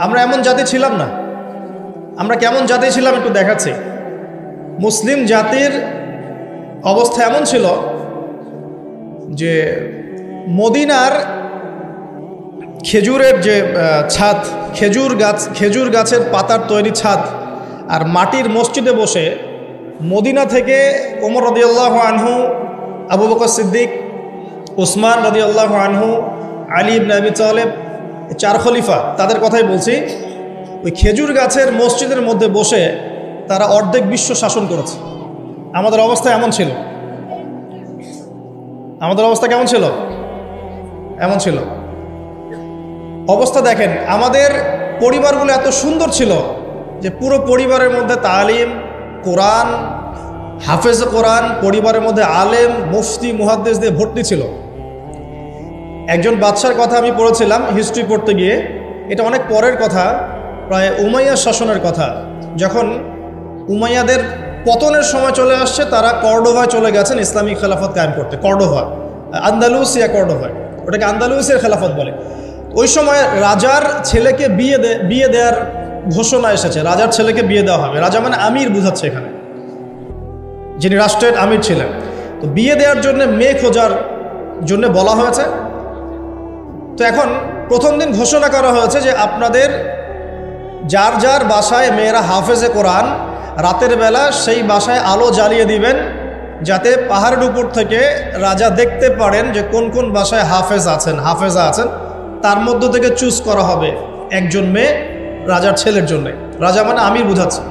আমরা এমন জাতি ছিলাম না। আমরা কেমন জাতি ছিলাম একটু দেখাচ্ছি। মুসলিম জাতির অবস্থা এমন ছিল যে মদিনার খেজুরের যে ছাদ, খেজুর গাছের পাতার তৈরি ছাদ আর মাটির মসজিদে বসে মদিনা থেকে ওমর রাদিয়াল্লাহু আনহু, আবু বকর সিদ্দিক, উসমান রাদিয়াল্লাহু আনহু, আলী ইবনে আবি তালেব, চার খলিফা, তাদের কথাই বলছি। ওই খেজুর গাছের মসজিদের মধ্যে বসে তারা অর্ধেক বিশ্ব শাসন করেছে। আমাদের অবস্থা এমন ছিল। আমাদের অবস্থা কেমন ছিল? এমন ছিল। অবস্থা দেখেন, আমাদের পরিবারগুলো এত সুন্দর ছিল যে পুরো পরিবারের মধ্যে তালিম, কোরআন, হাফেজ কোরআন, পরিবারের মধ্যে আলেম, মুফতি, মুহাদ্দিস দিয়ে ভর্তি ছিল। একজন বাদশার কথা আমি পড়েছিলাম হিস্ট্রি পড়তে গিয়ে, এটা অনেক পরের কথা, প্রায় উমাইয়া শাসনের কথা। যখন উমাইয়াদের পতনের সময় চলে আসছে, তারা কর্ডোভায় চলে গেছেন ইসলামিক খেলাফত কায়েম করতে। কর্ডোভা, আন্দালুসিয়া কর্ডোভায়, ওটাকে আন্দালুসিয়ার খেলাফত বলে। ওই সময় রাজার ছেলেকে বিয়ে দেওয়ার ঘোষণা এসেছে। রাজার ছেলেকে বিয়ে দেওয়া হবে। রাজা মানে আমির বুঝাচ্ছে এখানে, যিনি রাষ্ট্রের আমির ছিলেন। তো বিয়ে দেওয়ার জন্য মেয়ে খোঁজার জন্য বলা হয়েছে। তো এখন প্রথম দিন ঘোষণা করা হয়েছে যে আপনাদের যার যার বাসায় মেয়েরা হাফেজে কোরআন, রাতের বেলা সেই বাসায় আলো জ্বালিয়ে দিবেন, যাতে পাহাড়ের উপর থেকে রাজা দেখতে পারেন যে কোন কোন বাসায় হাফেজা আছেন। তার মধ্য থেকে চুজ করা হবে একজন মেয়ে রাজার ছেলের জন্য। রাজা মানে আমির বুঝাচ্ছে।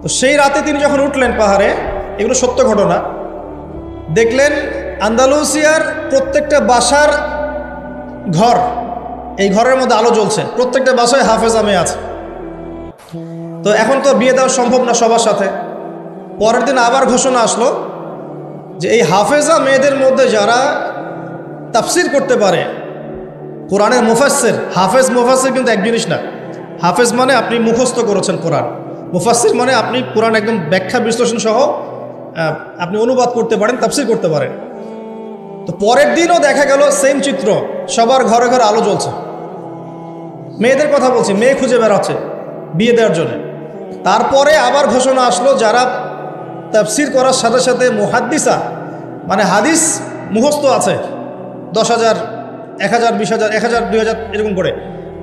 তো সেই রাতে তিনি যখন উঠলেন পাহাড়ে, এগুলো সত্য ঘটনা, দেখলেন আন্দালুসিয়ার প্রত্যেকটা বাসার ঘর, এই ঘরের মধ্যে আলো জ্বলছে, প্রত্যেকটা বাসায় হাফেজা মেয়ে আছে। তো এখন তো বিয়ে দেওয়া সম্ভব না সবার সাথে। পরের দিন আবার ঘোষণা আসলো যে এই হাফেজা মেয়েদের মধ্যে যারা তাফসির করতে পারে, কোরআনের মুফাসসির, হাফেজ মুফাসসির কিন্তু এক জিনিস না। হাফেজ মানে আপনি মুখস্থ করেছেন কোরআন, মুফাসসির মানে আপনি কোরআন একদম ব্যাখ্যা বিশ্লেষণ সহ আপনি অনুবাদ করতে পারেন, তাফসির করতে পারেন। তো পরের দিনও দেখা গেল সেম চিত্র, সবার ঘরে ঘরে আলো জ্বলছে। মেয়েদের কথা বলছি, মেয়ে খুঁজে বেড়াচ্ছে বিয়ে দেওয়ার জন্য। তারপরে আবার ঘোষণা আসলো যারা তাফসির করার সাথে সাথে মুহাদ্দিসা মানে হাদিস মুখস্থ আছে, 10,000, 1,000, 20,000, 1,000, 2,000 এরকম করে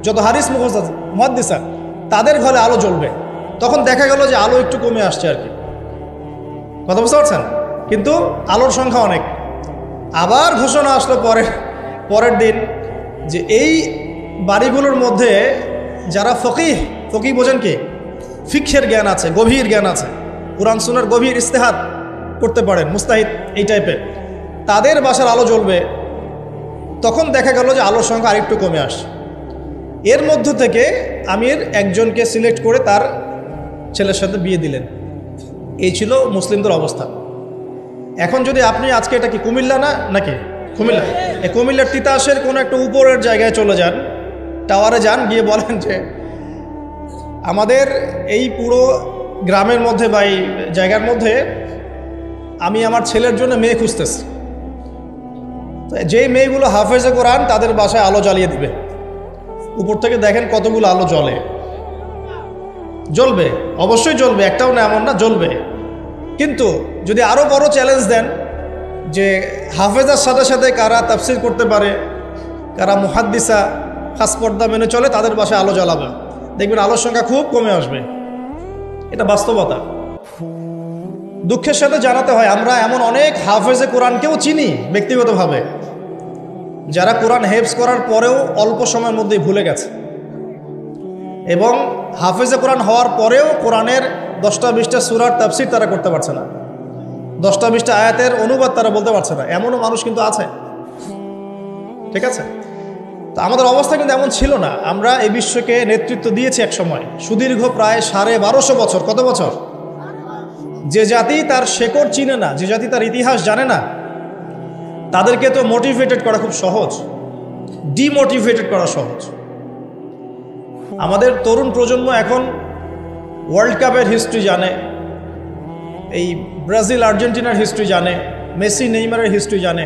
যত হাদিস মুখস্থ আছে মুহাদ্দিসা, তাদের ঘরে আলো জ্বলবে। তখন দেখা গেল যে আলো একটু কমে আসছে আর কি, কথা বুঝতে পারছেন? কিন্তু আলোর সংখ্যা অনেক। আবার ঘোষণা আসলো পরের দিন যে এই বাড়িগুলোর মধ্যে যারা ফকিহ বোঝেন কি, ফিকহের জ্ঞান আছে, গভীর জ্ঞান আছে, কুরআন সুন্নাহর গভীর ইস্তেহাদ করতে পারেন, মুস্তাহিদ এই টাইপের, তাদের বাসার আলো জ্বলবে। তখন দেখা গেল যে আলোর সংখ্যা আরেকটু কমে আসে। এর মধ্য থেকে আমির একজনকে সিলেক্ট করে তার ছেলের সাথে বিয়ে দিলেন। এই ছিল মুসলিমদের অবস্থা। এখন যদি আপনি আজকে, এটা কি কুমিল্লা না নাকি? কুমিল্লা, এই কুমিল্লার তিতাসের কোনো একটা উপরের জায়গায় চলে যান, টাওয়ারে যান, গিয়ে বলেন যে আমাদের এই পুরো গ্রামের মধ্যে বা এই জায়গার মধ্যে আমি আমার ছেলের জন্য মেয়ে খুঁজতেছি। যেই মেয়েগুলো হাফেজে কোরআন, তাদের বাসায় আলো জ্বালিয়ে দিবে। উপর থেকে দেখেন কতগুলো আলো জ্বলবে, অবশ্যই জ্বলবে, একটাও না এমন না, জ্বলবে। কিন্তু যদি আরও বড় চ্যালেঞ্জ দেন যে হাফেজার সাথে সাথে কারা তাফসির করতে পারে, কারা মুহাদ্দিসা খাস পর্দা মেনে চলে, তাদের বাসায় আলো জ্বালাবে, দেখবেন আলোর সংখ্যা খুব কমে আসবে। এটা বাস্তবতা। দুঃখের সাথে জানাতে হয় আমরা এমন অনেক হাফেজে কোরআনকেও চিনি ব্যক্তিগতভাবে, যারা কোরআন হেফজ করার পরেও অল্প সময়ের মধ্যেই ভুলে গেছে, এবং হাফেজে কোরআন হওয়ার পরেও কোরআনের 10টা-20টা সূরার তাফসির তারা করতে পারছে না, 10টা-20টা আয়াতের অনুবাদ তারা বলতে পারছে না। এমনও মানুষ কিন্তু আছে, ঠিক আছে? তো আমাদের অবস্থা কিন্তু এমন ছিল না। আমরা এই বিশ্বকে নেতৃত্ব দিয়েছি এক সময়, সুদীর্ঘ প্রায় 1250 বছর। কত বছর? যে জাতি তার শেকড় চিনে না, যে জাতি তার ইতিহাস জানে না, তাদেরকে তো মোটিভেটেড করা খুব সহজ, ডিমোটিভেটেড করা সহজ। আমাদের তরুণ প্রজন্ম এখন ওয়ার্ল্ড কাপের হিস্ট্রি জানে, এই ব্রাজিল আর্জেন্টিনার হিস্ট্রি জানে, মেসি নেইমারের হিস্ট্রি জানে।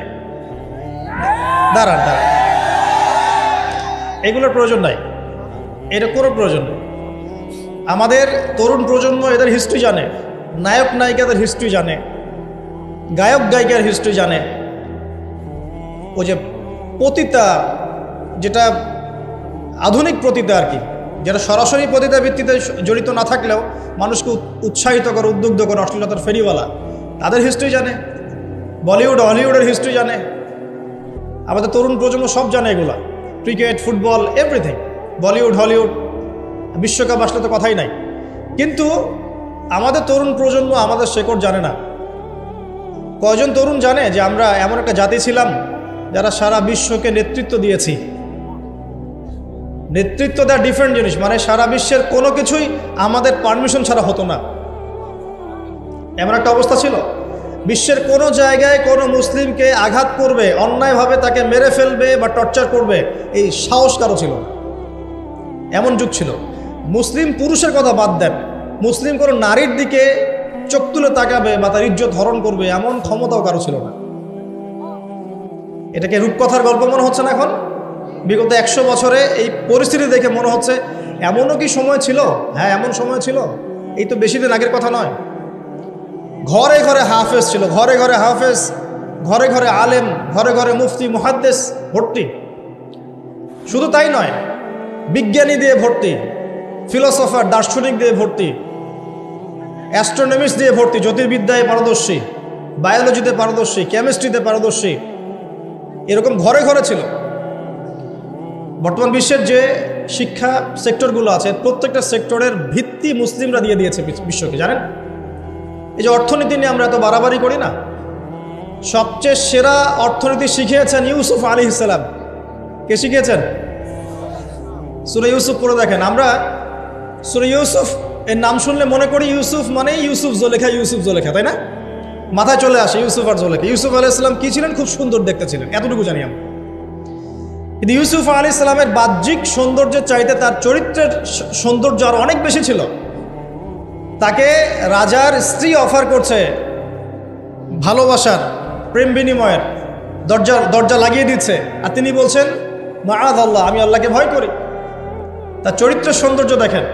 দাঁড়ান, এগুলোর প্রয়োজন নাই। এটা কোনো প্রয়োজন নেই। আমাদের তরুণ প্রজন্ম এদের হিস্ট্রি জানে, নায়ক নায়িকাদের হিস্ট্রি জানে, গায়ক গায়িকার হিস্ট্রি জানে। ওই যে পতিতা, যেটা আধুনিক পতিতা আর কি, যেটা সরাসরি পতিতা ভিত্তিতে জড়িত না থাকলেও মানুষকে উৎসাহিত করে, উদ্বুদ্ধ করে, অশ্লীলতার ফেরিওয়ালা, তাদের হিস্ট্রি জানে। বলিউড হলিউডের হিস্ট্রি জানে। আমাদের তরুণ প্রজন্ম সব জানে এগুলা, cricket, football, everything. Bollywood Hollywood, বিশ্বকাপ আসলে তো কথাই নাই। কিন্তু আমাদের তরুণ প্রজন্ম আমাদের শেকড় জানে না। কয়জন তরুণ জানে যে আমরা এমন একটা জাতি ছিলাম যারা সারা বিশ্বকে নেতৃত্ব দিয়েছি? নেতৃত্ব দেওয়া ডিফারেন্ট জিনিস, মানে সারা বিশ্বের কোনো কিছুই আমাদের পারমিশন ছাড়া হতো না। এমন একটা অবস্থা ছিল, বিশ্বের কোনো জায়গায় কোনো মুসলিমকে আঘাত করবে, অন্যায়ভাবে তাকে মেরে ফেলবে বা টর্চার করবে, এই সাহস কারো ছিল না। এমন যুগ ছিল। মুসলিম পুরুষের কথা বাদ দেন, মুসলিম কোনো নারীর দিকে চোখ তুলে তাকাবে বা তার ইজ্জত হরণ করবে এমন ক্ষমতাও কারো ছিল না। এটাকে রূপকথার গল্প মনে হচ্ছে না এখন? বিগত 100 বছরে এই পরিস্থিতি দেখে মনে হচ্ছে এমনও কি সময় ছিল? হ্যাঁ, এমন সময় ছিল। এই তো বেশি দিন আগের কথা নয়। ঘরে ঘরে হাফেজ ছিল, ঘরে ঘরে হাফেজ, ঘরে ঘরে আলেম, ঘরে ঘরে মুফতি মুহাদ্দিস ভর্তি। শুধু তাই নয়, বিজ্ঞানী দিয়ে ভর্তি, ফিলোসফার দার্শনিক দিয়ে ভর্তি, অ্যাস্ট্রোনমিস্ট দিয়ে ভর্তি, জ্যোতির্বিদ্যায় পারদর্শী, বায়োলজিতে পারদর্শী, কেমিস্ট্রিতে পারদর্শী, এরকম ঘরে ঘরে ছিল। বর্তমান বিশ্বের যে শিক্ষা সেক্টরগুলো আছে, প্রত্যেকটা সেক্টরের ভিত্তি মুসলিমরা দিয়ে দিয়েছে বিশ্বকে, জানেন? এই যে অর্থনীতি নিয়ে আমরা এত বাড়াবাড়ি করি না, সবচেয়ে সেরা অর্থনীতি শিখিয়েছেন ইউসুফ আলাইহিস সালাম। কে শিখিয়েছেন? সূরা ইউসুফ পড়ে দেখেন। আমরা সূরা ইউসুফ এর নাম শুনলে মনে করি ইউসুফ মানে ইউসুফ জুলেখা, ইউসুফ জুলেখা, তাই না? মাথায় চলে আসে ইউসুফ আর জুলেখা। ইউসুফ আলাইহিস সালাম কি ছিলেন? খুব সুন্দর দেখতে ছিলেন, এতটুকু জানি আমরা। কিন্তু ইউসুফ আলাইহিস সালামের বাহ্যিক সৌন্দর্যের চাইতে তার চরিত্রের সৌন্দর্য আরো অনেক বেশি ছিল। তাকে রাজার স্ত্রী অফার করছে ভালোবাসার, প্রেম বিনিময়ের দরজা লাগিয়ে দিচ্ছে, আর তিনি বলছেন মাআযাল্লাহ, আমি আল্লাহকে ভয় করি। তার চরিত্রের সৌন্দর্য দেখেন।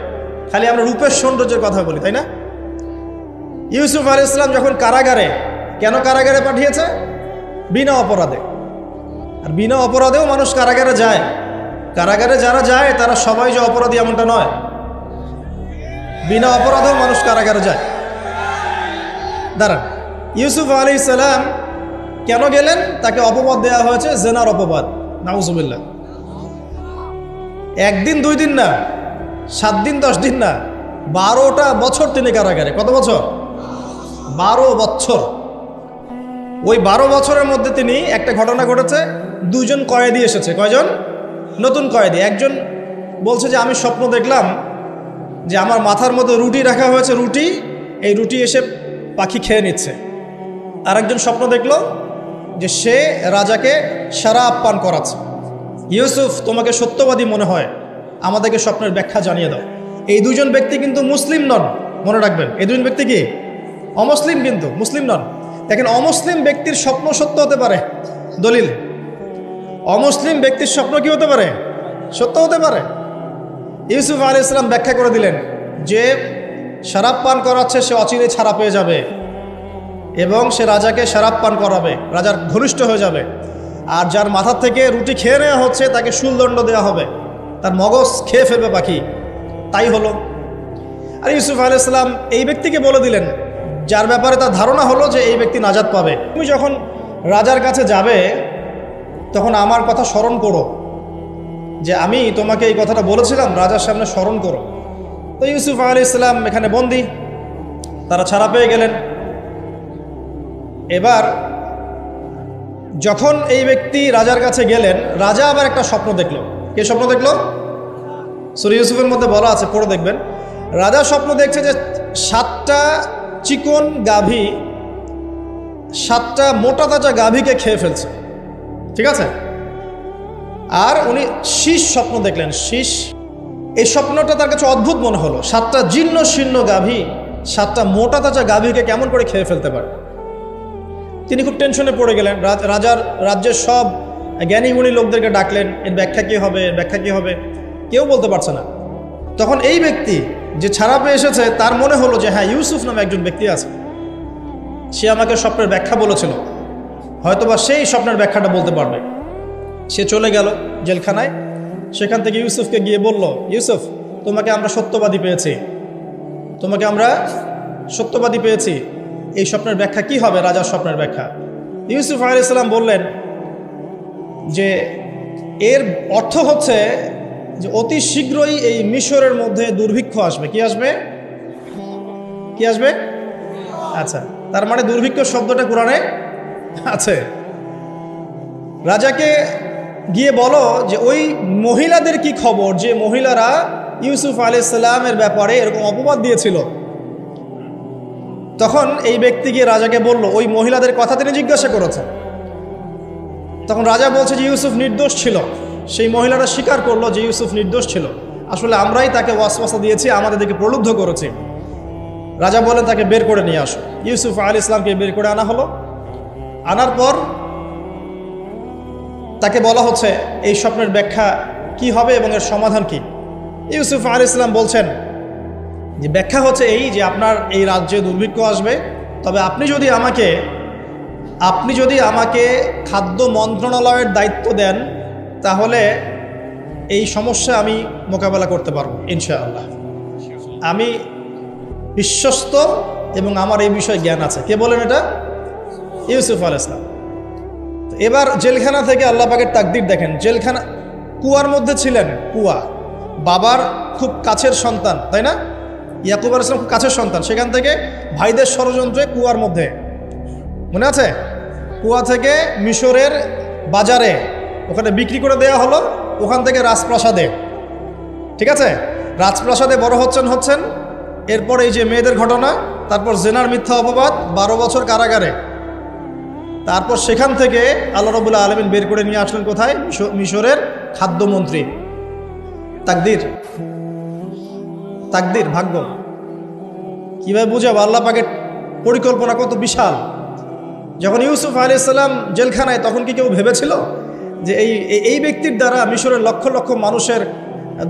খালি আমরা রূপের সৌন্দর্যের কথা বলি, তাই না? ইউসুফ আলাইহিস সালাম যখন কারাগারে, কেন কারাগারে পাঠিয়েছে? বিনা অপরাধে। আর বিনা অপরাধেও মানুষ কারাগারে যায়। কারাগারে যারা যায় তারা সবাই যে অপরাধী এমনটা নয়। বিনা অপরাধেও মানুষ কারাগারে যায়। দাঁড়ান, ইউসুফ আলাইহিস সালাম কেন গেলেন? তাকে অপবাদ দেওয়া হয়েছে, জেনার অপবাদ, নাউজুবিল্লাহ। 1 দিন 2 দিন না, 7 দিন 10 দিন না, 12টা বছর তিনি কারাগারে। কত বছর? 12 বছর। ওই 12 বছরের মধ্যে তিনি, একটা ঘটনা ঘটেছে, 2 জন কয়েদি এসেছে। কয়জন? নতুন কয়েদি। একজন বলছে যে আমি স্বপ্ন দেখলাম যে আমার মাথার মধ্যে রুটি রাখা হয়েছে, রুটি, এই রুটি এসে পাখি খেয়ে নিচ্ছে। আর একজন স্বপ্ন দেখলো যে সে রাজাকে শরাব পান করাচ্ছে। ইউসুফ, তোমাকে সত্যবাদী মনে হয়, আমাদেরকে স্বপ্নের ব্যাখ্যা জানিয়ে দাও। এই 2 জন ব্যক্তি কিন্তু মুসলিম নন, মনে রাখবেন। এই 2 জন ব্যক্তি কি? অমুসলিম, কিন্তু মুসলিম নন। দেখেন, অমুসলিম ব্যক্তির স্বপ্ন সত্য হতে পারে। দলিল, অমুসলিম ব্যক্তির স্বপ্ন কি হতে পারে? সত্য হতে পারে। ইউসুফ আলাইহিস সালাম ব্যাখ্যা করে দিলেন যে শরাব পান করাচ্ছে, সে অচিরেই ছাড়া পেয়ে যাবে এবং সে রাজাকে শরাব পান করাবে, রাজার ঘনিষ্ঠ হয়ে যাবে। আর যার মাথা থেকে রুটি খেয়ে নেওয়া হচ্ছে তাকে শুলদণ্ড দেওয়া হবে, তার মগজ খেয়ে ফেলবে পাখি। তাই হলো। আর ইউসুফ আলাইহিস সালাম এই ব্যক্তিকে বলে দিলেন, যার ব্যাপারে তার ধারণা হলো যে এই ব্যক্তি নাজাত পাবে, তুমি যখন রাজার কাছে যাবে তখন আমার কথা স্মরণ করো, যে আমি তোমাকে এই কথাটা বলেছিলাম, রাজার সামনে স্মরণ করো। তো ইউসুফ আলাইহিস সালাম এখানে বন্দী, তারা ছাড়া পেয়ে গেলেন। এবার যখন এই ব্যক্তি রাজার কাছে গেলেন, রাজা আবার একটা স্বপ্ন দেখলো। কে স্বপ্ন দেখলো? সূরা ইউসুফের মধ্যে বলা আছে, পড়ে দেখবেন। রাজা স্বপ্ন দেখছে যে 7টা চিকন গাভী 7টা মোটা তাজা গাভীকে খেয়ে ফেলছে, ঠিক আছে? আর উনি শীষ স্বপ্ন দেখলেন, শীষ। এই স্বপ্নটা তার কাছে অদ্ভুত মনে হলো। 7টা জীর্ণ শীর্ণ গাভী 7টা মোটা তাজা গাভীকে কেমন করে খেয়ে ফেলতে পারে? তিনি খুব টেনশনে পড়ে গেলেন। রাজ্যের সব জ্ঞানী গুণী লোকদেরকে ডাকলেন, এর ব্যাখ্যা কী হবে, এর ব্যাখ্যা কী হবে? কেউ বলতে পারছে না। তখন এই ব্যক্তি যে ছাড়া পেয়ে এসেছে তার মনে হলো যে হ্যাঁ, ইউসুফ নামে একজন ব্যক্তি আছে, সে আমাকে স্বপ্নের ব্যাখ্যা বলেছিল, হয়তোবা সেই স্বপ্নের ব্যাখ্যাটা বলতে পারবে। সে চলে গেল জেলখানায়। সেখান থেকে ইউসুফকে গিয়ে বলল, ইউসুফ, তোমাকে আমরা সত্যবাদী পেয়েছি, তোমাকে আমরা সত্যবাদী পেয়েছি, এই স্বপ্নের ব্যাখ্যা কি হবে, রাজার স্বপ্নের ব্যাখ্যা। ইউসুফ আলাইহিস সালাম বললেন যে এর অর্থ হচ্ছে যে অতি শীঘ্রই এই মিশরের মধ্যে দুর্ভিক্ষ আসবে। কি আসবে? কি আসবে? আচ্ছা, তার মানে দুর্ভিক্ষ শব্দটা কোরআনে আছে। রাজাকে গিয়ে বলো যে ওই মহিলাদের কি খবর, যে মহিলারা ইউসুফ আলাইহিস সালামের ব্যাপারে এরকম অপবাদ দিয়েছিল। তখন এই ব্যক্তি গিয়ে রাজাকে বলল, ওই মহিলাদের কথা তিনি জিজ্ঞাসা করেছেন। তখন রাজা বলছে যে ইউসুফ নির্দোষ ছিল। সেই মহিলারা স্বীকার করলো যে ইউসুফ নির্দোষ ছিল, আসলে আমরাই তাকে ওয়াসওয়াসা দিয়েছি, আমাদেরকে প্রলুব্ধ করেছি। রাজা বলেন তাকে বের করে নিয়ে আসো। ইউসুফ আলাইহিস সালামকে বের করে আনা হলো। আনার পর তাকে বলা হচ্ছে এই স্বপ্নের ব্যাখ্যা কি হবে এবং এর সমাধান কি। ইউসুফ আলাইহিস সালাম বলছেন যে ব্যাখ্যা হচ্ছে এই যে আপনার এই রাজ্যে দুর্ভিক্ষ আসবে, তবে আপনি যদি আমাকে খাদ্য মন্ত্রণালয়ের দায়িত্ব দেন তাহলে এই সমস্যা আমি মোকাবেলা করতে পারবো ইনশাআল্লাহ। আমি বিশ্বস্ত এবং আমার এই বিষয়ে জ্ঞান আছে। কে বলেন এটা? ইউসুফ আলাইহিস সালাম। এবার জেলখানা থেকে আল্লাহ পাকের তাকদীর দেখেন। জেলখানা, কুয়ার মধ্যে ছিলেন, কুয়া, বাবার খুব কাছের সন্তান, তাই না? ইয়াকুব আলাইহিস সালাম খুব কাছের সন্তান। সেখান থেকে ভাইদের ষড়যন্ত্রে কুয়ার মধ্যে, মনে আছে? কুয়া থেকে মিশরের বাজারে ওখানে বিক্রি করে দেওয়া হলো, ওখান থেকে রাজপ্রাসাদে, ঠিক আছে, রাজপ্রাসাদে বড় হচ্ছেন। এরপর এই যে মেয়েদের ঘটনা, তারপর জেনার মিথ্যা অপবাদ, 12 বছর কারাগারে। তারপর সেখান থেকে আল্লাহ রাব্বুল আলামিন বের করে নিয়ে আসলেন কোথায়? মিশরের খাদ্যমন্ত্রী। তাকদীর, ভাগ্য। কিভাবে বুঝাবো আল্লাহ পাকের পরিকল্পনা কত বিশাল। যখন ইউসুফ আলাইহিস সালাম জেলখানায়, তখন কি কেউ ভেবেছিল যে এই ব্যক্তির দ্বারা মিশরের লক্ষ লক্ষ মানুষের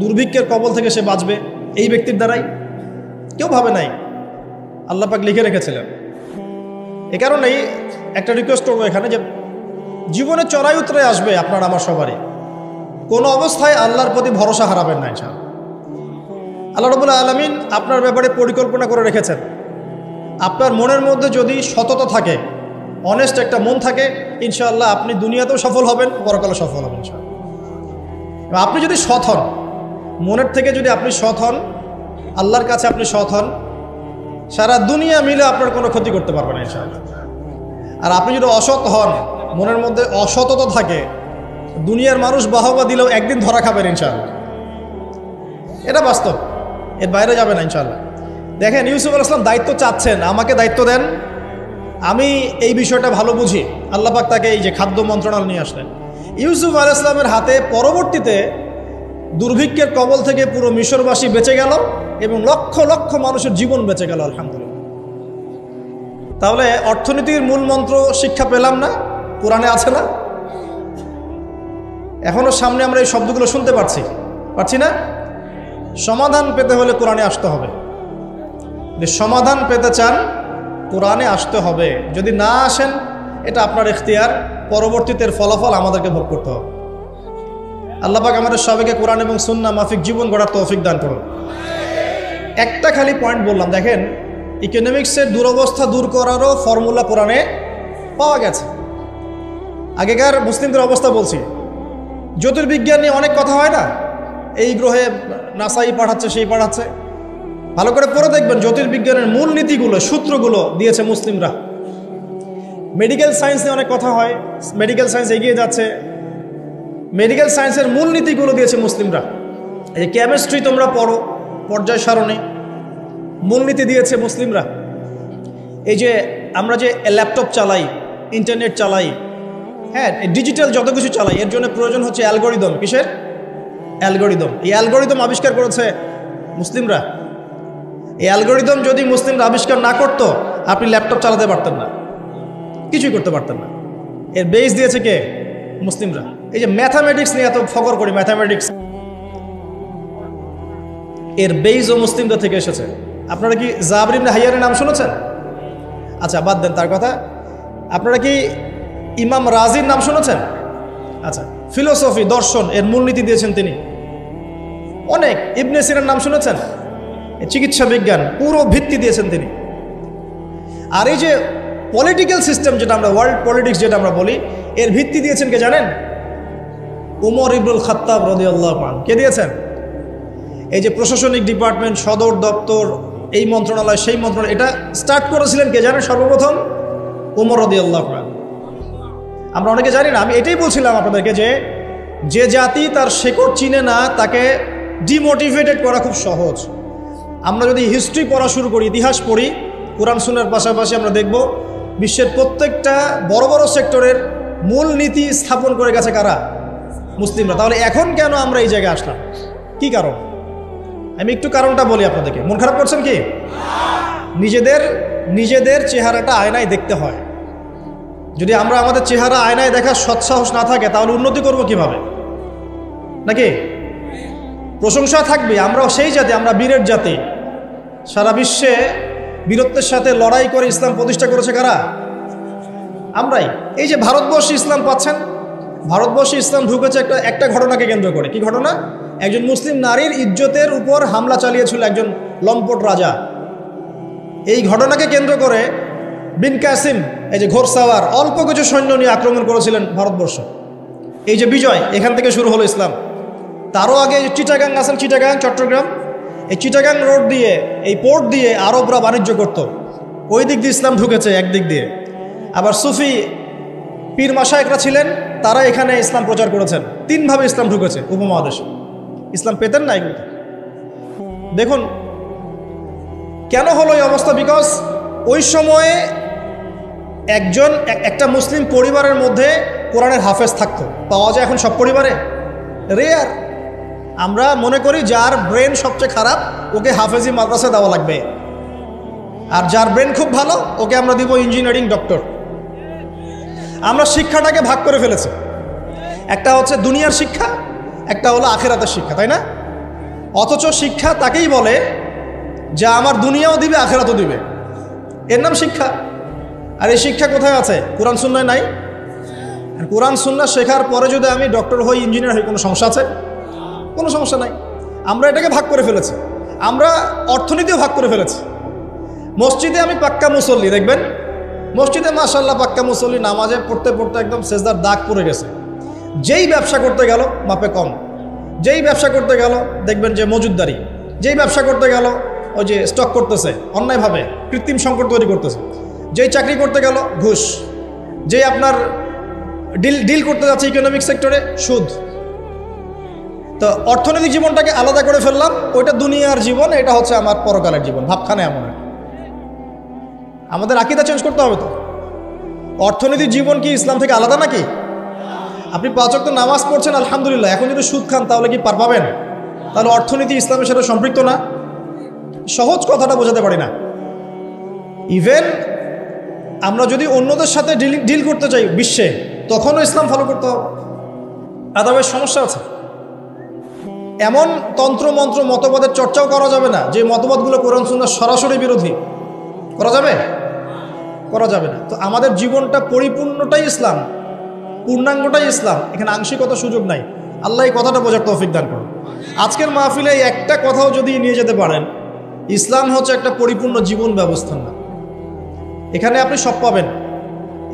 দুর্ভিক্ষের কবল থেকে সে বাঁচবে? এই ব্যক্তির দ্বারাই? কেউ ভাবে নাই। আল্লাহ পাক লিখে রেখেছিলেন। এ কারণেই একটা রিকোয়েস্ট করবো এখানে, যে জীবনে চড়াই উতরে আসবে আপনার আমার সবারই। কোনো অবস্থায় আল্লাহর প্রতি ভরসা হারাবেন না ইনশাআল্লাহ। আল্লাহ রাব্বুল আলামিন আপনার ব্যাপারে পরিকল্পনা করে রেখেছেন। আপনার মনের মধ্যে যদি সততা থাকে, অনেস্ট একটা মন থাকে, ইনশাআল্লাহ আপনি দুনিয়াতেও সফল হবেন, পরকালে সফল হবেন ইনশাআল্লাহ। আপনি যদি সৎ হন, মনের থেকে যদি আপনি সৎ হন, আল্লাহর কাছে আপনি সৎ হন, সারা দুনিয়া মিলে আপনার কোনো ক্ষতি করতে পারবে না ইনশাআল্লাহ। আর আপনি যদি অসৎ হন, মনের মধ্যে অসততা থাকে, দুনিয়ার মানুষ বাহবা দিলেও একদিন ধরা খাবেন ইনশাআল্লাহ। এটা বাস্তব, এর বাইরে যাবে না ইনশাআল্লাহ। দেখেন, ইউসুফ আলাইহিস সালাম দায়িত্ব চাচ্ছেন, আমাকে দায়িত্ব দেন, আমি এই বিষয়টা ভালো বুঝি। আল্লাহ পাক তাকে এই যে খাদ্য মন্ত্রণালয় নিয়ে আসলেন। ইউসুফ আলাইহিস সালামের হাতে পরবর্তীতে দুর্ভিক্ষের কবল থেকে পুরো মিশরবাসী বেঁচে গেল এবং লক্ষ লক্ষ মানুষের জীবন বেঁচে গেল, আলহামদুলিল্লাহ। তাহলে অর্থনীতির মূল মন্ত্র শিক্ষা পেলাম না? কোরআনে আছে না? এখনো সামনে আমরা এই শব্দগুলো শুনতে পারছি না? সমাধান পেতে হলে কোরআনে আসতে হবে। যে সমাধান পেতে চান, কোরআনে আসতে হবে। যদি না আসেন, এটা আপনার ইখতিয়ার, পরবর্তীতে ফলাফল আমাদেরকে ভোগ করতে হবে। আল্লাহ পাক আমাদের সবাইকে কোরআন এবং সুন্নাহ মাফিক জীবন গড়ার তৌফিক দান করুন। একটা খালি পয়েন্ট বললাম, দেখেন, ইকোনমিক্সের দুরবস্থা দূর করারও ফর্মুলা কোরআনে পাওয়া গেছে। আগেকার মুসলিমদের অবস্থা বলছি, জ্যোতির্বিজ্ঞান নিয়ে অনেক কথা হয় না, এই গ্রহে নাসাই পাঠাচ্ছে, সেই পাঠাচ্ছে। ভালো করে পড়ে দেখবেন, জ্যোতির্বিজ্ঞানের মূল নীতিগুলো, সূত্রগুলো দিয়েছে মুসলিমরা। মেডিকেল সায়েন্স নিয়ে অনেক কথা হয়, মেডিকেল সায়েন্স এগিয়ে যাচ্ছে, মেডিকেল সায়েন্সের মূল নীতিগুলো দিয়েছে মুসলিমরা। এই কেমিস্ট্রি তোমরা পড়ো, পর্যায় সারণী, মূলনীতি দিয়েছে মুসলিমরা। এই যে আমরা যে ল্যাপটপ চালাই, ইন্টারনেট চালাই, হ্যাঁ, ডিজিটাল যত কিছু চালাই, এর জন্য প্রয়োজন হচ্ছে অ্যালগোরিদম। কিসের অ্যালগোরিদম? এই অ্যালগোরিদম আবিষ্কার করেছে মুসলিমরা। এই অ্যালগোরিদম যদি মুসলিমরা আবিষ্কার না করতো, আপনি ল্যাপটপ চালাতে পারতেন না, কিছুই করতে পারতেন না। এর বেস দিয়েছে কে? মুসলিমরা। এই যে ম্যাথামেটিক্স নিয়ে এত ফকর করি, ম্যাথামেটিক্স, এর বেইজও মুসলিমদের থেকে এসেছে। আপনারা কি জাবর ইবনে হাইয়ানের নাম শুনেছেন? আচ্ছা, বাদ দেন তার কথা। আপনারা কি ইমাম রাজির নাম শুনেছেন? আচ্ছা, ফিলোসফি, দর্শন এর মূলনীতি দিয়েছেন তিনি অনেক। ইবনে সিনার নাম শুনেছেন? চিকিৎসা বিজ্ঞান পুরো ভিত্তি দিয়েছেন তিনি। আর এই যে পলিটিক্যাল সিস্টেম যেটা আমরা ওয়ার্ল্ড পলিটিক্স যেটা আমরা বলি, এর ভিত্তি দিয়েছেন কে জানেন? উমর ইবনুল খাত্তাব রাদিয়াল্লাহু আনহু। কে দিয়েছেন? এই যে প্রশাসনিক ডিপার্টমেন্ট, সদর দপ্তর, এই মন্ত্রণালয় সেই মন্ত্রণালয়, এটা স্টার্ট করেছিলেন কে জানেন সর্বপ্রথম? উমর রাদিয়াল্লাহু আনহু। আমরা অনেকে জানি না। আমি এটাই বলছিলাম আপনাদেরকে যে জাতি তার শেকড় চিনে না তাকে ডিমোটিভেটেড করা খুব সহজ। আমরা যদি হিস্ট্রি পড়া শুরু করি, ইতিহাস পড়ি, কোরআন সুন্নাহর পাশাপাশি আমরা দেখব বিশ্বের প্রত্যেকটা বড় বড় সেক্টরের মূল নীতি স্থাপন করে গেছে কারা? মুসলিমরা। তাহলে এখন কেন আমরা এই জায়গায় আসলাম? কি কারণ? আমি একটু কারণটা বলি আপনাদেরকে। মন খারাপ করছেন কি? নিজেদের চেহারাটা আয়নায় দেখতে হয়। যদি আমরা আমাদের চেহারা আয়নায় দেখার সৎসাহস না থাকে তাহলে উন্নতি করব কিভাবে? নাকি প্রশংসা থাকবে? আমরাও সেই জাতি, আমরা বীরের জাতি। সারা বিশ্বে বীরত্বের সাথে লড়াই করে ইসলাম প্রতিষ্ঠা করেছে কারা? আমরাই। এই যে ভারতবর্ষে ইসলাম পাচ্ছেন, ভারতবর্ষে ইসলাম ঢুকেছে একটা ঘটনাকে কেন্দ্র করে। কি ঘটনা? একজন মুসলিম নারীর ইজ্জতের উপর হামলা চালিয়েছিল একজন লম্পট রাজা। এই ঘটনাকে কেন্দ্র করে বিন কাসিম, এই যে ঘোরসাওয়ার, অল্প কিছু সৈন্য নিয়ে আক্রমণ করেছিলেন ভারতবর্ষ। এই যে বিজয়, এখান থেকে শুরু হলো ইসলাম। তারও আগে চিটাগাং আছেন, চিটাগাং চট্টগ্রাম, এই চিটাগাং রোড দিয়ে, এই পোর্ট দিয়ে আরবরা বাণিজ্য করত। ওই দিক দিয়ে ইসলাম ঢুকেছে একদিক দিয়ে। আবার সুফি পীর মাশায়েখরা ছিলেন, তারা এখানে ইসলাম প্রচার করেছেন। তিনভাবে ইসলাম ঢুকেছে উপমহাদেশে। ইসলাম পেতেন না এগুলো। দেখুন কেন হলো এই অবস্থা। বিকজ ওই সময়ে একটা মুসলিম পরিবারের মধ্যে কোরআনের হাফেজ থাকতো। পাওয়া যায় এখন সব পরিবারে? রেয়ার। আমরা মনে করি যার ব্রেন সবচেয়ে খারাপ ওকে হাফেজি মাদ্রাসা দেওয়া লাগবে, আর যার ব্রেন খুব ভালো ওকে আমরা দিব ইঞ্জিনিয়ারিং, ডক্টর। আমরা শিক্ষাটাকে ভাগ করে ফেলেছি। একটা হচ্ছে দুনিয়ার শিক্ষা, একটা হলো আখিরাতের শিক্ষা, তাই না? অথচ শিক্ষা তাকেই বলে যা আমার দুনিয়াও দিবে আখিরাতও দিবে, এর নাম শিক্ষা। আর এই শিক্ষা কোথায় আছে? কোরআন সুন্নায় নাই। আর কোরআন সুন্নাহ শেখার পরে যদি আমি ডক্টর হই, ইঞ্জিনিয়ার হই, কোনো সমস্যা আছে? কোনো সমস্যা নাই। আমরা এটাকে ভাগ করে ফেলেছি। আমরা অর্থনীতিও ভাগ করে ফেলেছি। মসজিদে আমি পাক্কা মুসল্লি, দেখবেন মসজিদে মাশাআল্লাহ পাক্কা মুসল্লি, নামাজে পড়তে পড়তে একদম সেজদার দাগ পড়ে গেছে। যেই ব্যবসা করতে গেল মাপে কম, যেই ব্যবসা করতে গেল দেখবেন যে মজুদদারি, যেই ব্যবসা করতে গেল ওই যে স্টক করতেছে অন্যায়ভাবে, কৃত্রিম সংকট তৈরি করতেছে, যেই চাকরি করতে গেল ঘুষ, যেই আপনার ডিল করতে যাচ্ছে ইকোনমিক সেক্টরে সুদ। তো অর্থনৈতিক জীবনটাকে আলাদা করে ফেললাম। ওইটা দুনিয়ার জীবন, এটা হচ্ছে আমার পরকালের জীবন। ভাবখানে এমন। আমাদের আকীদা চেঞ্জ করতে হবে। তো অর্থনৈতিক জীবন কি ইসলাম থেকে আলাদা নাকি? আপনি 5 ওয়াক্ত নামাজ পড়ছেন আলহামদুলিল্লাহ, এখন যদি সুদ খান তাহলে কি পার পাবেন? তাহলে অর্থনীতি ইসলামের সাথে সম্পৃক্ত না। সহজ কথাটা বোঝাতে পারি না। ইভেন আমরা যদি অন্যদের সাথে ডিল করতে চাই বিশ্বে, তখনও ইসলাম ফলো করতে হবে, আদারওয়াইজ সমস্যা আছে। এমন তন্ত্র মন্ত্র মতবাদের চর্চাও করা যাবে না যে মতবাদগুলো কোরআন সুন্নাহর সরাসরি বিরোধী। করা যাবে? করা যাবে না। তো আমাদের জীবনটা পরিপূর্ণটাই ইসলাম, পূর্ণাঙ্গটাই ইসলাম, এখানে আংশিকতার সুযোগ নাই। আল্লাহ এই কথাটা বোঝার তৌফিক দান করুন। আজকের মাহফিলে একটা কথাও যদি নিয়ে যেতে পারেন, ইসলাম হচ্ছে একটা পরিপূর্ণ জীবন ব্যবস্থা না। এখানে আপনি সব পাবেন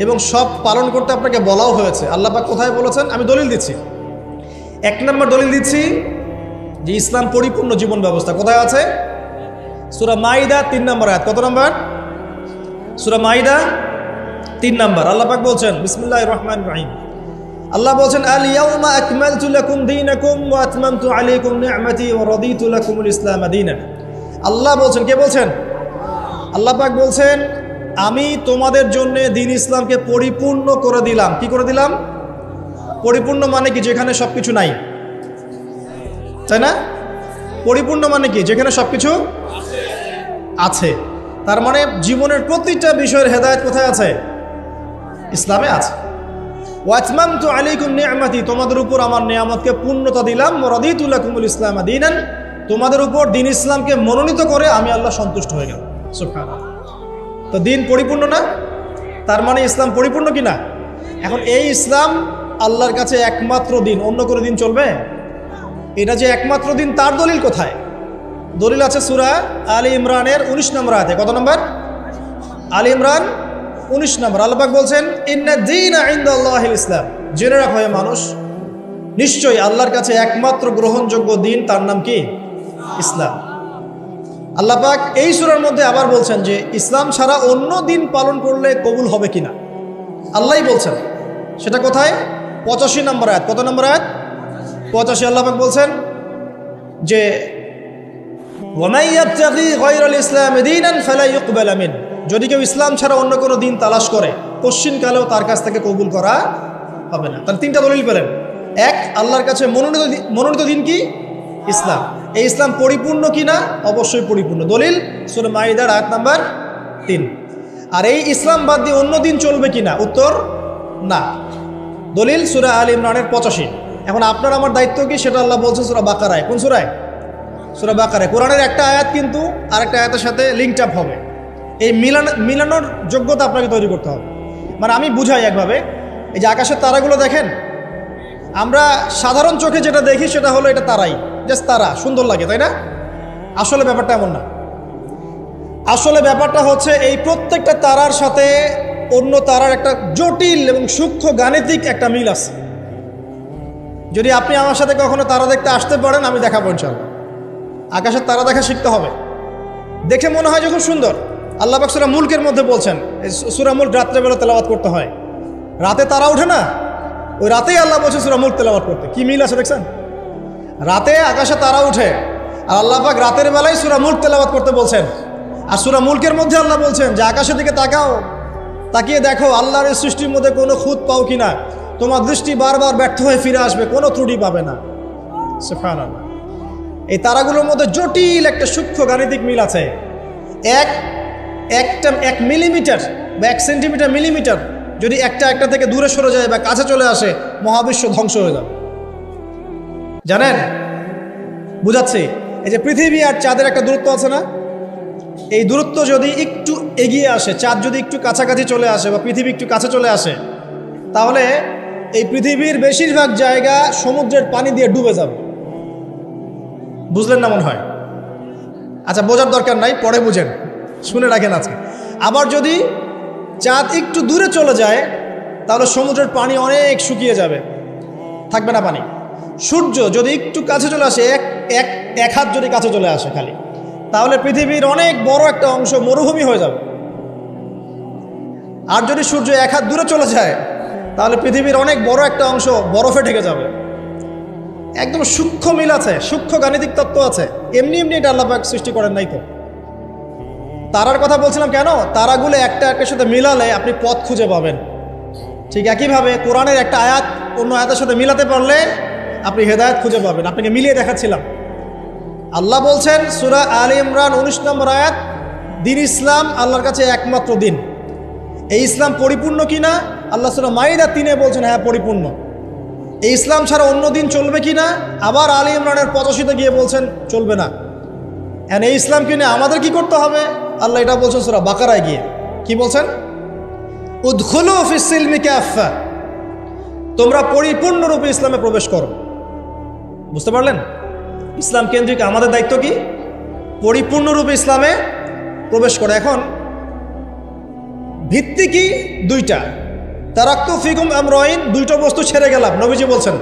এবং সব পালন করতে আপনাকে বলাও হয়েছে। আল্লাহ পাক কোথায় বলেছেন? আমি দলিল দিচ্ছি। 1 নম্বর দলিল দিচ্ছি যে ইসলাম পরিপূর্ণ জীবন ব্যবস্থা। কোথায় আছে? সূরা মাইদা 3 নম্বর আয়াত। কত নম্বর? সূরা মাইদা 3 নম্বর। আল্লাহ পাক বলছেন, বিসমিল্লাহির রহমানির রহিম, আল্লাহ বলছেন, আল ইয়াউমা আকমালতু লাকুম দীনাকুম ওয়া আতমামতু আলাইকুম নি'মাতি ওয়া রাদিতু লাকুমুল ইসলাম দীনান। আল্লাহ বলছেন, কে বলছেন? আল্লাহ পাক বলছেন, আমি তোমাদের জন্য দ্বীন ইসলামকে পরিপূর্ণ করে দিলাম। কি করে দিলাম? পরিপূর্ণ মানে কি? যেখানে সবকিছু নাই, তাই না? পরিপূর্ণ মানে কি? যেখানে সবকিছু আছে। তার মানে জীবনের প্রতিটা বিষয়ের হেদায়েত কোথায় আছে? ইসলামে আছে। ওয়া আতমামতু আলাইকুম নি'মাতি, তোমাদের উপর আমার নিয়ামতকে পূর্ণতা দিলাম। ওয়া রাদিতু লাকুমুল ইসলাম দীনান, তোমাদের উপর দিন ইসলামকে মনোনীত করে আমি আল্লাহ সন্তুষ্ট হয়ে গেলাম। সুবহানাল্লাহ। তো দিন পরিপূর্ণ না? তার মানে ইসলাম পরিপূর্ণ কি না? এখন এই ইসলাম আল্লাহর কাছে একমাত্র দিন, অন্য কোনো দিন চলবে? এটা যে একমাত্র দিন তার দলিল কোথায়? দলিল আছে সূরা আলী ইমরানের 19 নম্বর আয়াতে। কত নম্বর? আলী ইমরান 19 নম্বর। আল্লাহ পাক বলছেন ইন্না দীনা ইনদাল্লাহিল ইসলাম। জেনে রাখো হে মানুষ, নিশ্চয়ই আল্লাহর কাছে একমাত্র গ্রহণযোগ্য দিন, তার নাম কি? ইসলাম। আল্লাহ পাক এই সূরার মধ্যে আবার বলছেন যে ইসলাম ছাড়া অন্য দিন পালন করলে কবুল হবে কিনা আল্লাহই বলছেন। সেটা কোথায়? 85 নম্বর আয়াত। কত নম্বর আয়াত? 85। আল্লাহ পাক বলছেন যে ওয়ামাই ইয়াবতাগি গায়রাল ইসলামি দীনান ফালা ইউকবালা মিন। যদি কেউ ইসলাম ছাড়া অন্য কোনো দিন তালাশ করে, কশ্চিনকালেও তার কাছ থেকে কবুল করা হবে না। তার তিনটা দলিল পেলেন। এক, আল্লাহর কাছে মনোনীত দিন কি? ইসলাম। এই ইসলাম পরিপূর্ণ কি না? অবশ্যই পরিপূর্ণ। দলিল সূরা মাইদার আয়াত নাম্বার 3। আর এই ইসলাম বাদ দিয়ে অন্য দিন চলবে কি না? উত্তর না। দলিল সূরা আলী ইমরানের 85। এখন আপনার আমার দায়িত্ব কি সেটা আল্লাহ বলছেন সূরা বাকারায়। কোন সূরায়? সূরা বাকারায়। কোরআনের একটা আয়াত কিন্তু আরেকটা আয়াতের সাথে লিঙ্কড আপ হবে। এই মিলানোর যোগ্যতা আপনাকে তৈরি করতে হবে। মানে আমি বুঝাই একভাবে, এই যে আকাশের তারাগুলো দেখেন, আমরা সাধারণ চোখে যেটা দেখি সেটা হলো এটা তারাই, জাস্ট তারা, সুন্দর লাগে, তাই না? আসলে ব্যাপারটা এমন না। আসলে ব্যাপারটা হচ্ছে এই প্রত্যেকটা তারার সাথে অন্য তারার একটা জটিল এবং সূক্ষ্ম গাণিতিক একটা মিল আছে। যদি আপনি আমার সাথে কখনো তারা দেখতে আসতে পারেন, আমি দেখাবো ইনশাআল্লাহ। আকাশের তারা দেখা শিখতে হবে। দেখে মনে হয় যখন সুন্দর। আল্লাহ পাক সূরা মুলকের মধ্যে বলছেন, সূরা মুলক রাত্রেবেলা তেলাওয়াত করতে হয়। রাতে তারা ওঠে না, ওই রাতেই আল্লাহ বলছেন সূরা মুলক তেলাওয়াত করতে। কি মিল আছে দেখছেন? রাতে আকাশে তারা উঠে, আর আল্লাহ পাক রাতের বেলায় সূরা মুলক তেলাওয়াত করতে বলছেন। আর সূরা মুলকের মধ্যে আল্লাহ বলছেন যে আকাশের দিকে তাকাও, তাকিয়ে দেখো আল্লাহর এই সৃষ্টির মধ্যে কোনো খুঁত পাও কিনা। তোমার দৃষ্টি বারবার ব্যর্থ হয়ে ফিরে আসবে, কোনো ত্রুটি পাবে না। সুবহানাল্লাহ। এই তারাগুলোর মধ্যে জটিল একটা সূক্ষ্ম গাণিতিক মিল আছে। এক মিলিমিটার বা 1 সেন্টিমিটার মিলিমিটার যদি একটা থেকে দূরে সরে যায় বা কাছে চলে আসে, মহাবিশ্ব ধ্বংস হয়ে যাবে। জানেন? বুঝাচ্ছি। এই যে পৃথিবী আর চাঁদের একটা দূরত্ব আছে না? এই দূরত্ব যদি একটু এগিয়ে আসে, চাঁদ যদি একটু কাছাকাছি চলে আসে বা পৃথিবী একটু কাছে চলে আসে, তাহলে এই পৃথিবীর বেশিরভাগ জায়গা সমুদ্রের পানি দিয়ে ডুবে যাবে। বুঝলেন না মনে হয়? আচ্ছা, বোঝার দরকার নাই, পরে বুঝেন, শুনে রাখেন আজকে। আবার যদি চাঁদ একটু দূরে চলে যায়, তাহলে সমুদ্রের পানি অনেক শুকিয়ে যাবে, থাকবে না পানি। সূর্য যদি একটু কাছে চলে আসে, এক হাত যদি কাছে চলে আসে খালি, তাহলে পৃথিবীর অনেক বড় একটা অংশ মরুভূমি হয়ে যাবে। আর যদি সূর্য 1 হাত দূরে চলে যায়, তাহলে পৃথিবীর অনেক বড় একটা অংশ বরফে ঢেকে যাবে। একদম সূক্ষ্ম মিল আছে, সূক্ষ্ম গাণিতিক তত্ত্ব আছে। এমনি এমনি এটা আল্লাহ পাক সৃষ্টি করেন নাই তো। তারার কথা বলছিলাম কেন? তারাগুলো একটা একটার সাথে মিলালে আপনি পথ খুঁজে পাবেন। ঠিক একইভাবে কোরআনের একটা আয়াত অন্য আয়াতের সাথে মিলাতে পারলে আপনি হেদায়েত খুঁজে পাবেন। আপনাকে মিলিয়ে দেখাচ্ছিলাম। আল্লাহ বলছেন সূরা আলী ইমরান 19 নম্বর আয়াত, দিন ইসলাম আল্লাহর কাছে একমাত্র দিন। এই ইসলাম পরিপূর্ণ কিনা? আল্লাহ সূরা মাইদা 3-এ বলছেন হ্যাঁ পরিপূর্ণ। এই ইসলাম ছাড়া অন্য দিন চলবে কিনা? আবার আলী ইমরানের 85-তে গিয়ে বলছেন চলবে না। এখন এই ইসলাম কিনে আমাদের কি করতে হবে? আল্লাহ এটা বলছেন সূরা বাকারায় গিয়ে। কি বলছেন? উদখুলু ফিস সিলমি কাফা, তোমরা পরিপূর্ণরূপে ইসলামে প্রবেশ করো। বুঝতে পারলেন? ইসলাম কেন্দ্রিক আমাদের দায়িত্ব কি? পরিপূর্ণরূপে ইসলামে প্রবেশ করে। এখন ভিত্তি কি? 2টা। তারাক্তু ফিকুম আমরাইন, 2টো বস্তু ছেড়ে গেলাম। নবীজি বলছেন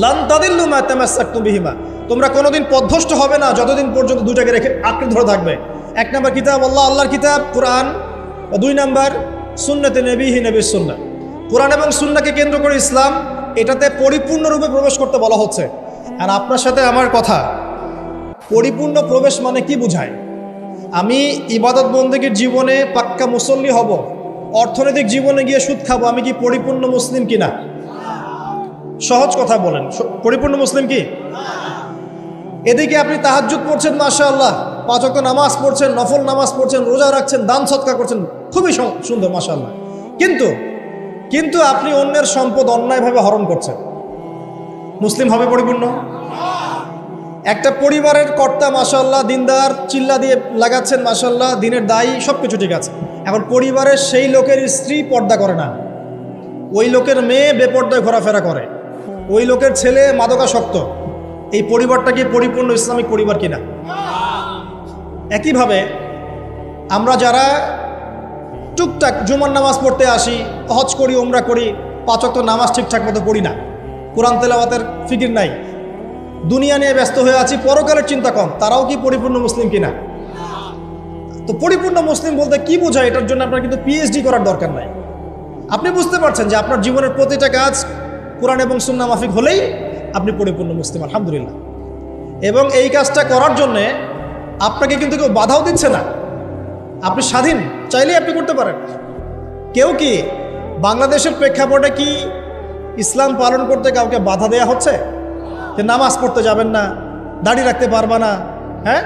লান তাদিল্লু মা তামাসসাকতুম বিহিমা, তোমরা কোনোদিন পথভ্রষ্ট হবে না যতদিন পর্যন্ত 2টাকে রেখে আঁকড়ে ধরে থাকবে। 1 নম্বর কিতাব আল্লাহ, আল্লাহর কিতাব কোরআন, 2 নম্বর সুন্নতে নবীহি, নবীর সুন্নাহ। কোরআন এবং সুন্নাহকে কেন্দ্র করে ইসলাম, এটাতে পরিপূর্ণরূপে প্রবেশ করতে বলা হচ্ছে। আর আপনার সাথে আমার কথা, পরিপূর্ণ প্রবেশ মানে কি বুঝায়? আমি ইবাদত বন্দেগীর জীবনে পাক্কা মুসল্লি হব, অর্থনৈতিক জীবনে গিয়ে সুদ খাবো, আমি কি পরিপূর্ণ মুসলিম কিনা? সহজ কথা বলেন, পরিপূর্ণ মুসলিম কি? এদিকে আপনি তাহাজ্জুদ পড়ছেন, মাশাআল্লাহ, 5 ওয়াক্ত নামাজ পড়ছেন, নফল নামাজ পড়ছেন, রোজা রাখছেন, দান সদকা করছেন, খুবই সুন্দর মাশাআল্লাহ। কিন্তু আপনি অন্যের সম্পদ অন্যায়ভাবে হরণ করছেন, মুসলিম হবে পরিপূর্ণ? একটা পরিবারের কর্তা মাশাআল্লাহ দিনদার, চিল্লা দিয়ে লাগাচ্ছেন মাশাআল্লাহ, দিনের দায়ী, সব কিছু ঠিক আছে। এখন পরিবারের সেই লোকের স্ত্রী পর্দা করে না, ওই লোকের মেয়ে বেপর্দায় ঘোরাফেরা করে, ওই লোকের ছেলে মাদকাসক্ত, এই পরিবারটা কি পরিপূর্ণ ইসলামিক পরিবার কিনা? একইভাবে আমরা যারা টুকটাক জুমার নামাজ পড়তে আসি, হজ করি, উমরা করি, 5 ওয়াক্ত নামাজ ঠিকঠাক মতো পড়ি না, কোরআন তেলাওয়াতের ফিকির নাই, দুনিয়া নিয়ে ব্যস্ত হয়ে আছি, পরকালের চিন্তা কম, তারাও কি পরিপূর্ণ মুসলিম কিনা? তো পরিপূর্ণ মুসলিম বলতে কি বোঝায়, এটার জন্য আপনার কিন্তু পিএইচডি করার দরকার নাই। আপনি বুঝতে পারছেন যে আপনার জীবনের প্রতিটা কাজ কোরআন এবং সুন্নাহ মাফিক হলেই আপনি পরিপূর্ণ মুসলিম, আলহামদুলিল্লাহ। এবং এই কাজটা করার জন্যে আপনাকে কিন্তু কেউ বাধাও দিচ্ছে না, আপনি স্বাধীন, চাইলেই আপনি করতে পারেন। কেউ কি বাংলাদেশের প্রেক্ষাপটে কি ইসলাম পালন করতে কাউকে বাধা দেয়া হচ্ছে যে নামাজ পড়তে যাবেন না, দাড়ি রাখতে পারবা না, হ্যাঁ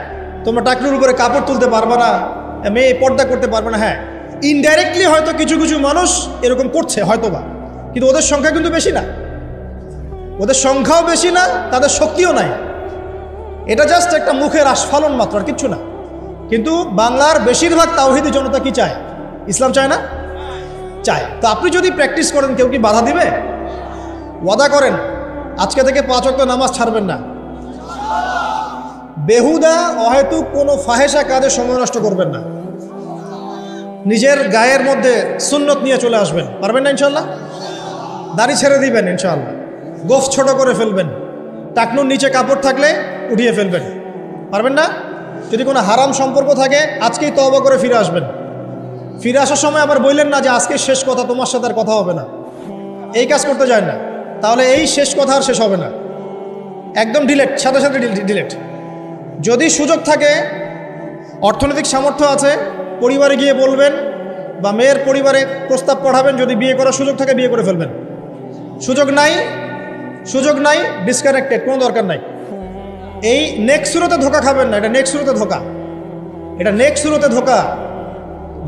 তোমরা টাকলুর উপরে কাপড় তুলতে পারবা না, মেয়ে পর্দা করতে পারবে না? হ্যাঁ, ইনডাইরেক্টলি হয়তো কিছু কিছু মানুষ এরকম করছে হয়তোবা, কিন্তু ওদের সংখ্যা কিন্তু বেশি না, ওদের সংখ্যাও বেশি না, তাদের শক্তিও নাই। এটা জাস্ট একটা মুখের আস্ফালন মাত্র, আর কিচ্ছু না। কিন্তু বাংলার বেশিরভাগ তাওহীদি জনতা কি চায়? ইসলাম চায় না? চায়। তো আপনি যদি প্র্যাকটিস করেন, কেউ কি বাধা দিবে? ওয়াদা করেন আজকে থেকে 5 ওয়াক্ত নামাজ ছাড়বেন না, বেহুদা অহেতুক কোনো ফাহেসা কাজে সময় নষ্ট করবেন না, নিজের গায়ের মধ্যে সুন্নত নিয়ে চলে আসবেন, পারবেন না ইনশাল্লাহ? দাড়ি ছেড়ে দিবেন ইনশাআল্লাহ, গোফ ছোট করে ফেলবেন, টাকনুর নিচে কাপড় থাকলে উঠিয়ে ফেলবেন, পারবেন না? যদি কোনো হারাম সম্পর্ক থাকে আজকেই তওবা করে ফিরে আসবেন। ফিরে আসার সময় আবার বললেন না যে আজকে শেষ কথা, তোমার সাথে আর কথা হবে না, এই কাজ করতে যায় না, তাহলে এই শেষ কথা আর শেষ হবে না, একদম ডিলেট, সাথে সাথে ডিলেট। যদি সুযোগ থাকে, অর্থনৈতিক সামর্থ্য আছে, পরিবারে গিয়ে বলবেন বা মেয়ের পরিবারে প্রস্তাব পাঠাবেন, যদি বিয়ে করার সুযোগ থাকে বিয়ে করে ফেলবেন। সুযোগ নাই, ডিসকানেক্টেড, কোনো দরকার নাই। এই নেক্সট সুরতে ধোকা খাবেন না, এটা নেক্সট সুরতে ধোকা, এটা নেক্সট সুরতে ধোকা।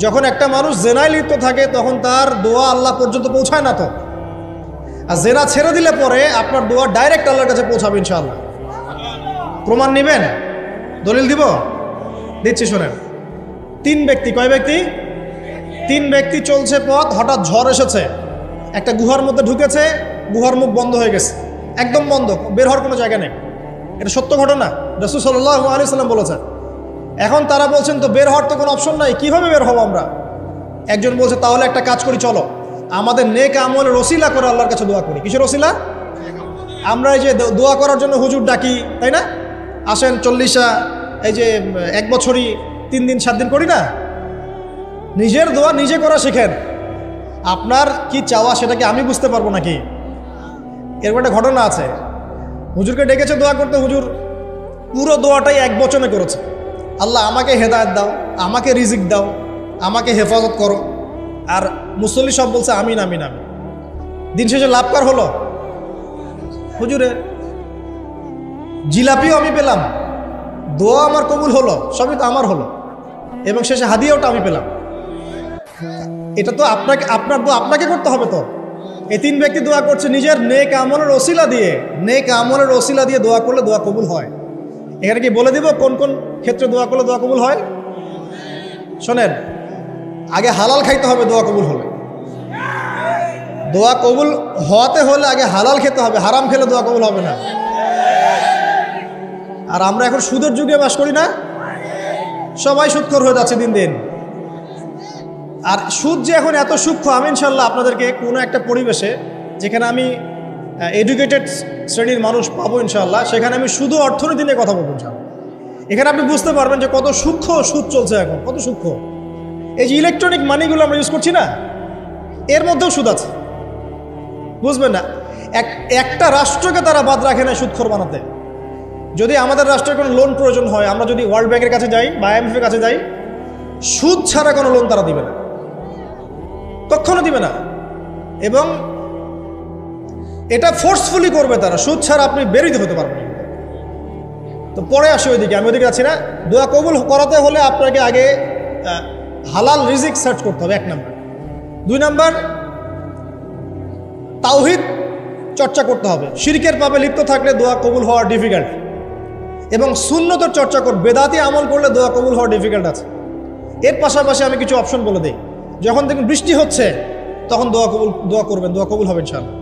যখন একটা মানুষ জেনায় লিপ্ত থাকে তখন তার দোয়া আল্লাহ পর্যন্ত পৌঁছায় না তো, আর জেনা ছেড়ে দিলে পরে আপনার দোয়া ডাইরেক্ট আল্লাহর কাছে পৌঁছাবে ইনশাআল্লাহ। প্রমাণ নেবেন? দলিল দিব? দিচ্ছি শোনেন। 3 ব্যক্তি, কয় ব্যক্তি? 3 ব্যক্তি চলছে পথ, হঠাৎ ঝড় এসেছে, একটা গুহার মধ্যে ঢুকেছে, গুহার মুখ বন্ধ হয়ে গেছে, একদম বন্ধ, বের হওয়ার কোনো জায়গা নেই। এটা সত্য ঘটনা, রাসূল সাল্লাল্লাহু আলাইহি ওয়াসাল্লাম বলেছেন। এখন তারা বলছেন তো বের হওয়ার তো কোনো অপশন নাই, কিভাবে বের হবো আমরা? একজন বলছে তাহলে একটা কাজ করি, চলো আমাদের নেক আমলের ওসিলা করে আল্লাহর কাছে দোয়া করি। কিসের ওসিলা? আমরা এই যে দোয়া করার জন্য হুজুর ডাকি, তাই না? আসেন 40 এই যে 1 বছরই 3 দিন 7 দিন করি না, নিজের দোয়া নিজে করা শিখেন। আপনার কি চাওয়া সেটা কি আমি বুঝতে পারবো নাকি? এরকম একটা ঘটনা আছে, হুজুরকে ডেকেছে দোয়া করতে, হুজুর পুরো দোয়াটাই 1 বচনে করেছে, আল্লাহ আমাকে হেদায়েত দাও, আমাকে রিজিক দাও, আমাকে হেফাজত করো, আর মুসল্লি সব বলছে আমিন আমিন আমিন। দিন শেষে লাভ কার হলো? হুজুরের। জিলাপিও আমি পেলাম, দোয়া আমার কবুল হলো, সবই তো আমার হলো, এবং শেষে হাদিয়াওটা আমি পেলাম। এটা তো আপনার দোয়া আপনাকে করতে হবে। তো এই 3 ব্যক্তি দোয়া করছে নিজের নেক আমলের ওসিলা দিয়ে, নেক আমলের ওসিলা দিয়ে দোয়া করলে দোয়া কবুল হয়। এখানে কি বলে দিব কোন কোন ক্ষেত্রে দোয়া করলে দোয়া কবুল হয়? শোনেন, আগে হালাল খাইতে হবে দোয়া কবুল হলে। দোয়া কবুল হওয়াতে হলে আগে হালাল খেতে হবে, হারাম খেলে দোয়া কবুল হবে না। আর আমরা এখন সুদের যুগে বাস করি না, সবাই সুদখোর হয়ে যাচ্ছে দিন দিন। আর সুদ যে এখন এত সূক্ষ্ম, আমি ইনশাল্লাহ আপনাদেরকে কোনো একটা পরিবেশে যেখানে আমি এডুকেটেড শ্রেণীর মানুষ পাবো ইনশাল্লাহ, সেখানে আমি শুধু অর্থনীতি নিয়ে কথা বলবো ইনশাল্লাহ। এখানে আপনি বুঝতে পারবেন যে কত সূক্ষ্ম সুদ চলছে এখন, কত সূক্ষ্ম। এই যে ইলেকট্রনিক মানিগুলো আমরা ইউজ করছি না, এর মধ্যেও সুদ আছে, বুঝবেন না? একটা রাষ্ট্রকে তারা বাদ রাখে না সুদখোর বানাতে। যদি আমাদের রাষ্ট্রের কোনো লোন প্রয়োজন হয়, আমরা যদি ওয়ার্ল্ড ব্যাংকের কাছে যাই বা IMF এর কাছে যাই, সুদ ছাড়া কোনো লোন তারা দিবে না, কখনো দিবে না। এবং এটা ফোর্সফুলি করবে তারা, সুদ ছাড়া আপনি বেরিয়ে হতে পারবেন। তো পরে আসে ওইদিকে, আমি ওইদিকে আছি না। দোয়া কবুল করাতে হলে আপনাকে আগে হালাল রিজিক সার্চ করতে হবে, 1 নাম্বার। 2 নাম্বার, তাওহীদ চর্চা করতে হবে। শিরকের পাপে লিপ্ত থাকলে দোয়া কবুল হওয়া ডিফিকাল্ট। এবং সুন্নতের চর্চা করুন। বেদাতি আমল করলে দোয়া কবুল হওয়া ডিফিকাল্ট আছে। এর পাশাপাশি আমি কিছু অপশন বলে দিই। যখন দেখুন বৃষ্টি হচ্ছে তখন দোয়া করবেন, দোয়া কবুল হবে ইনশাআল্লাহ।